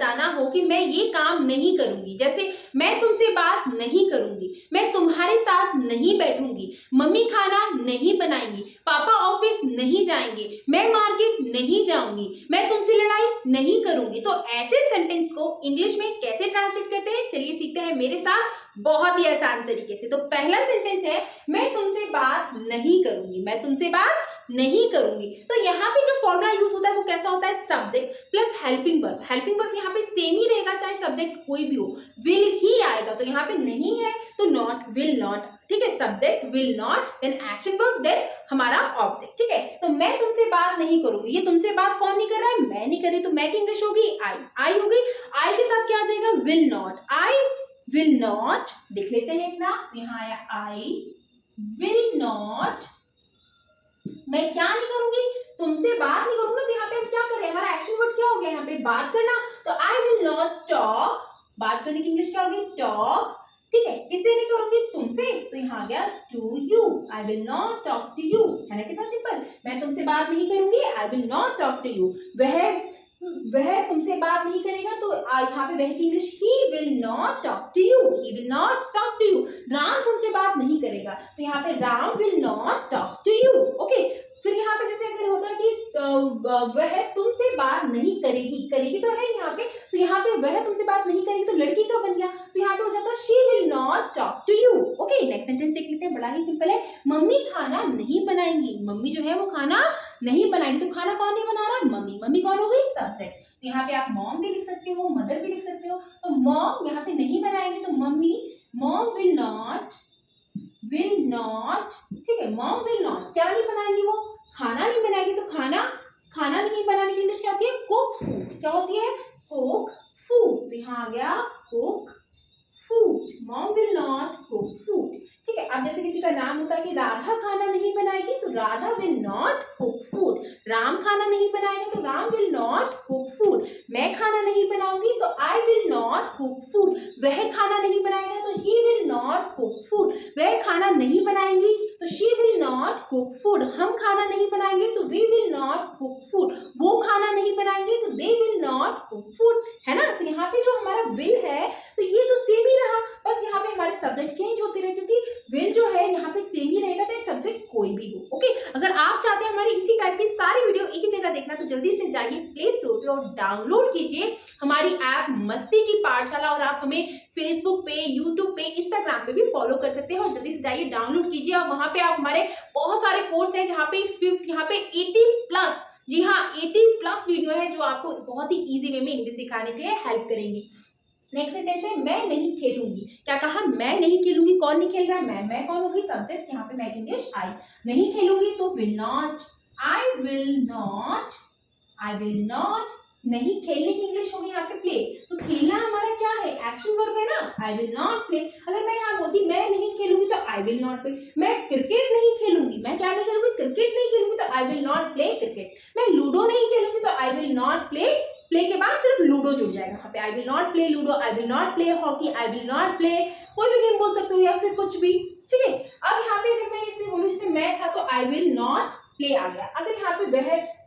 बताना हो कि मैं ये काम नहीं करूंगी, जैसे मैं तुमसे बात नहीं करूंगी, मैं तुम्हारे साथ नहीं बैठूंगी, मम्मी खाना नहीं बनाएंगी, पापा ऑफिस नहीं जाएंगे, मैं मार्केट नहीं जाऊंगी, मैं तुमसे लड़ाई नहीं करूंगी। तो ऐसे सेंटेंस को इंग्लिश में कैसे ट्रांसलेट करते हैं, चलिए सीखते हैं मेरे साथ बहुत ही आसान तरीके से। तो पहला सेंटेंस है मैं तुमसे बात नहीं करूंगी, मैं तुमसे बात नहीं करूंगी। तो यहाँ पे जो फॉर्मूला यूज होता है वो कैसा होता है, subject plus helping verb. Helping verb यहाँ पे सेम ही रहेगा चाहे सब्जेक्ट कोई भी हो, विल ही आएगा। तो यहाँ पे नहीं है तो नॉट, विल नॉट, ठीक है, subject will not, then action verb, then हमारा ऑब्जेक्ट, ठीक है। तो मैं तुमसे बात नहीं करूंगी, ये तुमसे बात कौन नहीं कर रहा है, मैं नहीं कर रही, तो मैं की इंग्लिश होगी आई, आई होगी, आई के साथ क्या आ जाएगा, will not, I will not, देख लेते हैं इतना, यहाँ आया आई विल नॉट, मैं क्या नहीं करूंगी, तुमसे बात नहीं करूंगी। तो यहाँ पे हम क्या कर रहे हैं, हमारा एक्शन वर्ड क्या हो गया यहाँ पे, बात करना। तो आई विल नॉट टॉक, बात करने की इंग्लिश क्या होगी, टॉक, ठीक है। किससे नहीं करूंगी, तुमसे, तो यहाँ आ गया to you, I will not talk to you, है ना कितना सिंपल, मैं तुमसे बात नहीं करूंगी, I will not talk to you. वह तुमसे बात नहीं करेगा, तो यहाँ पे वह की English he will not talk to you, he will not talk to you. Ram तुमसे बात नहीं करेगा, तो यहाँ पे Ram will not talk to you, okay. फिर यहाँ पे जैसे अगर होता कि वह तुमसे बात नहीं करेगी, करेगी तो है यहाँ पे, तो यहाँ पे वह तुमसे बात नहीं करेगी तो लड़की का बन गया, तो यहाँ पे हो जाता she will not talk to you, okay. Next sentence देख लेते हैं, बड़ा ही सिंपल है, मम्मी खाना नहीं बनाएंगी, मम्मी जो है वो खाना नहीं बनाएगी। तो खाना कौन नहीं बना रहा, मम्मी, मम्मी कौन हो गई, सब्जेक्ट। तो यहाँ पे आप मॉम भी लिख सकते हो, मदर भी लिख सकते हो। तो मॉम यहाँ पे नहीं बनाएंगे तो मम्मी, मॉम विल नॉट, ठीक है, मॉम विल नॉट क्या नहीं बनाएंगी, वो खाना नहीं बनाएगी। तो खाना नहीं बनाने की इंग्लिश क्या होती है, कुक फूड, क्या होती है, कुक फूड। तो यहाँ आ गया cook food, mom will not cook food, ठीक है। अब जैसे किसी का नाम होता है कि राधा खाना नहीं बनाएगी, तो Radha will not cook food. Ram खाना नहीं बनाएगा, तो Ram will not cook food. मैं खाना नहीं बनाऊंगी, तो I will not cook food. वह खाना नहीं बनाएगा, तो he will not cook food. वह खाना नहीं बनाएंगी, तो she will not cook food. हम खाना नहीं बनाएंगे, तो we will not cook food. वो खाना नहीं बनाएंगे, तो they will not cook food, है ना। तो यहाँ पे जो हमारा विल है, तो ये तो सेम ही रहा, बस यहाँ पे हमारे सब्जेक्ट चेंज होते रहे, क्योंकि विल जो है यहाँ पे सेम ही रहेगा चाहे सब्जेक्ट कोई भी हो, ओके। अगर आप चाहते हैं हमारी इसी टाइप की सारी वीडियो एक ही जगह देखना, तो जल्दी से जाइए प्ले स्टोर पे और डाउनलोड कीजिए हमारी ऐप मस्ती की पाठशाला। और आप हमें फेसबुक पे, यूट्यूब पे, इंस्टाग्राम पे भी फॉलो कर सकते हैं, और जल्दी से जाइए डाउनलोड कीजिए। और वहां पे आप हमारे बहुत सारे कोर्स हैं जहाँ पे यहाँ पे 18+, जी हाँ 18+ वीडियो है जो आपको बहुत ही इजी वे में इंग्लिश सिखाने के लिए हेल्प करेंगी। नेक्स्ट सेंटेंस है मैं नहीं खेलूंगी, क्या कहा, मैं नहीं खेलूंगी, कौन नहीं खेल रहा है, मैं कौन होगी, सब्जेक्ट, यहाँ पे मैं की इंग्लिश आई। नहीं खेलूंगी तो will not, I will not, I will not. नहीं खेलने की इंग्लिश होगी यहाँ पे प्ले, तो खेलना हमारा क्या है, एक्शन वर्ब है ना, आई विल नॉट प्ले। अगर मैं यहाँ बोलती मैं नहीं खेलूंगी तो आई विल नॉट प्ले। मैं क्रिकेट नहीं खेलूंगी, मैं क्या नहीं खेलूंगी, क्रिकेट नहीं खेलूंगी, तो I will not play cricket. मैं लूडो नहीं खेलूंगी, तो I will not play, play के बाद सिर्फ लूडो जुड़ जाएगा यहाँ पे, आई will not play ludo, I will not play hockey, I will not play, कोई भी गेम बोल सकते हो या फिर कुछ भी, ठीक है। अब यहाँ पे अगर मैं इससे बोलूँ जैसे मैं था, तो आई विल नॉट प्ले आ गया। अगर यहाँ पे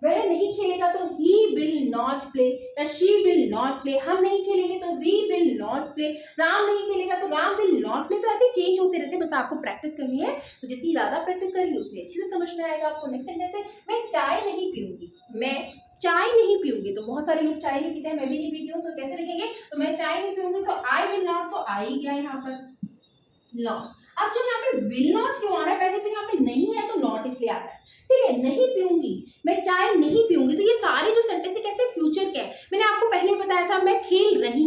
वह नहीं खेलेगा, तो ही विल नॉट प्ले, या शी विल नॉट प्ले। हम नहीं खेलेंगे, तो we will not play. Ram नहीं खेलेगा, तो राम विल नॉट प्ले। तो ऐसे चेंज होते रहते, बस आपको प्रैक्टिस करनी है, तो जितनी ज्यादा प्रैक्टिस करेंगे उतनी अच्छी से समझ में आएगा आपको। नेक्स्ट सेंटेंस है मैं चाय नहीं पीऊंगी, मैं चाय नहीं पीऊंगी। तो बहुत सारे लोग चाय नहीं पीते हैं, मैं भी नहीं पीती हूँ, तो कैसे लिखेंगे, तो मैं चाय नहीं पीऊंगी, तो आई विल नॉट, तो आई गया यहाँ पर नॉट। अब जो यहाँ पे विल नॉट क्यों आ रहा है, पहले तो यहाँ पे नहीं है तो नॉट इसलिए आ रहा है, ठीक है। नहीं पीऊंगी, मैं चाय नहीं पीऊंगी, तो ये सारे जो सेंटेंस है कैसे, फ्यूचर के हैं। मैंने आपको पहले बताया था मैं खेल रही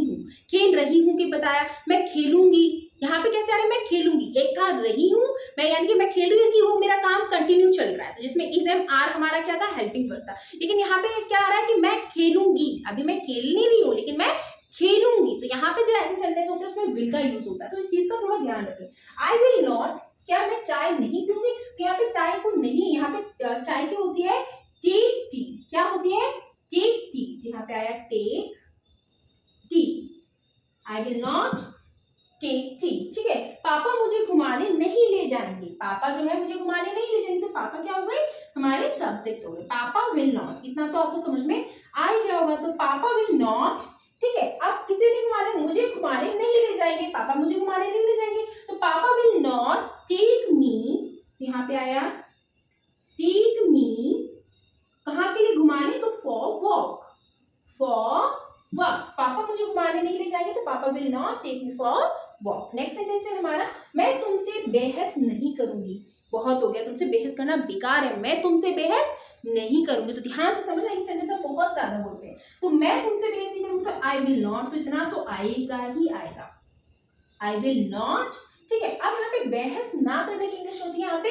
हूँ कि बताया, मैं खेलूंगी, यहाँ पे कैसे आ रहा है, मैं खेलूंगी। एक था रही हूँ, मैं यानी कि मैं खेल रही हूँ कि वो मेरा काम कंटिन्यू चल रहा है, तो जिसमें इज एम आर हमारा क्या था, हेल्पिंग वर्ब था। लेकिन यहाँ पे क्या आ रहा है कि मैं खेलूंगी, अभी मैं खेल नहीं रही हूँ लेकिन मैं खेलूंगी। तो यहाँ पे जो ऐसे सेंटेंस होते हैं उसमें विल का यूज होता है, तो इस चीज का थोड़ा ध्यान रखें। आई विल नॉट, क्या मैं चाय नहीं पीऊंगी, तो यहाँ पे चाय को नहीं, यहाँ पे चाय क्या होती है, टेक टी, क्या होती है, टेक टी। यहाँ पे आया take tea, I will not take tea, ठीक है। पापा मुझे घुमाने नहीं ले जाएंगे, पापा जो है मुझे घुमाने नहीं ले जाएंगे, तो पापा क्या हो गए, हमारे सब्जेक्ट हो गए। पापा विल नॉट, इतना तो आपको समझ में आ ही गया होगा। तो पापा विल नॉट, ठीक है, घुमाने नहीं ले जाएंगे, पापा मुझे घुमाने नहीं ले जाएंगे, तो पापा विल नॉट टेक मी, यहाँ पे आया टेक मी, कहाँ के लिए घुमाने, तो फॉर वॉक, पापा मुझे घुमाने नहीं ले जाएंगे, तो पापा will not take me for walk. Next sentence है हमारा, मैं तुमसे बहस नहीं करूंगी। बहुत हो गया, तुमसे बहस करना बेकार है, मैं तुमसे बहस नहीं करूंगी, तो ध्यान से समझना, ये सेंटेंस हम बहुत ज्यादा बोलते हैं। तो मैं तुमसे बहस नहीं करूंगी, तो आई विल नॉट, तो इतना तो आएगा ही आएगा, आई विल नॉट। ठीक है, अब यहाँ पे बहस ना करने की इंग्लिश होती है, यहाँ पे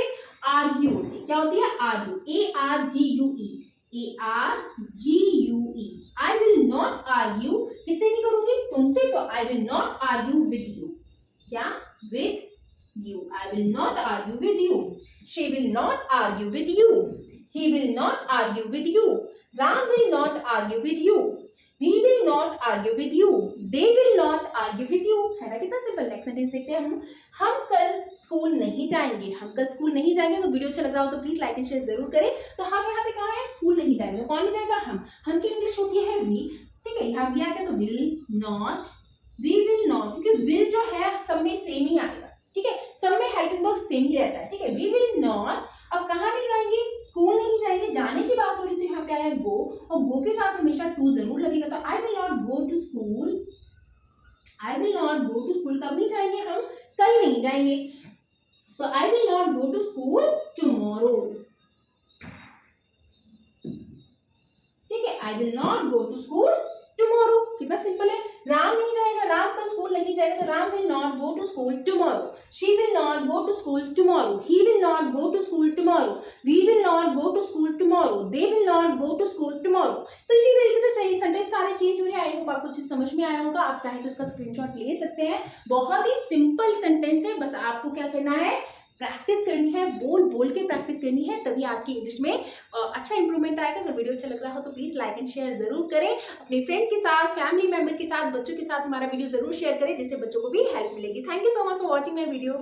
आर्ग्यू होती है। क्या होती है, argue, ARGUE, ARGUE, I will not argue, किससे नहीं करूंगी, तुमसे, तो I will not argue with you, क्या, with you, I will not argue with you, she will not argue with you, he will not argue with you, Ram will not argue with you, we will not argue with you, they will not argue with you। है ना, कितना simple. Next sentence देखते हैं हम कल school नहीं जाएंगे, हम कल स्कूल नहीं जाएंगे। तो वीडियो अच्छा लग रहा हो तो प्लीज लाइक एंड शेयर जरूर करें। तो हम यहाँ पे कहा है स्कूल नहीं जाएंगे, तो कौन नहीं जाएगा, हम की इंग्लिश होती है वी। ठीक है, यहाँ भी आ गया तो will not, we will not, क्योंकि विल जो है सब में सेम ही आएगा। ठीक है, सब में हेल्पिंग वर्ब सेम ही रहता है। ठीक है, वी विल नॉट, अब कहाँ नहीं जाएंगे, स्कूल नहीं जाएंगे, जाने की बात हो रही, तो यहाँ पे आया गो, और गो के साथ हमेशा टू जरूर लगेगा। तो I will not go to school, I will not go to school, कब नहीं जाएंगे, हम कल नहीं जाएंगे। तो I will not go to school tomorrow. ठीक है, I will not go to school tomorrow, कितना सिंपल है। राम नहीं जाएगा, राम कल स्कूल नहीं जाएगा, तो Ram will not go to school tomorrow, she will not go to school tomorrow, he will not go to school tomorrow, we will not go to school tomorrow, they will not go to school tomorrow. तो इसी तरीके से चाहिए, sentence सारे change हो रहे हैं। I hope आपको चीज समझ में आया होगा। आप चाहे तो इसका स्क्रीनशॉट ले सकते हैं। बहुत ही सिंपल सेंटेंस है, बस आपको क्या करना है, प्रैक्टिस करनी है, बोल बोल के प्रैक्टिस करनी है, तभी आपकी इंग्लिश में अच्छा इंप्रूवमेंट आएगा। अगर वीडियो अच्छा लग रहा हो तो प्लीज लाइक एंड शेयर जरूर करें, अपने फ्रेंड के साथ, फैमिली मेंबर के साथ, बच्चों के साथ हमारा वीडियो जरूर शेयर करें, जिससे बच्चों को भी हेल्प मिलेगी। Thank you so much for watching my video.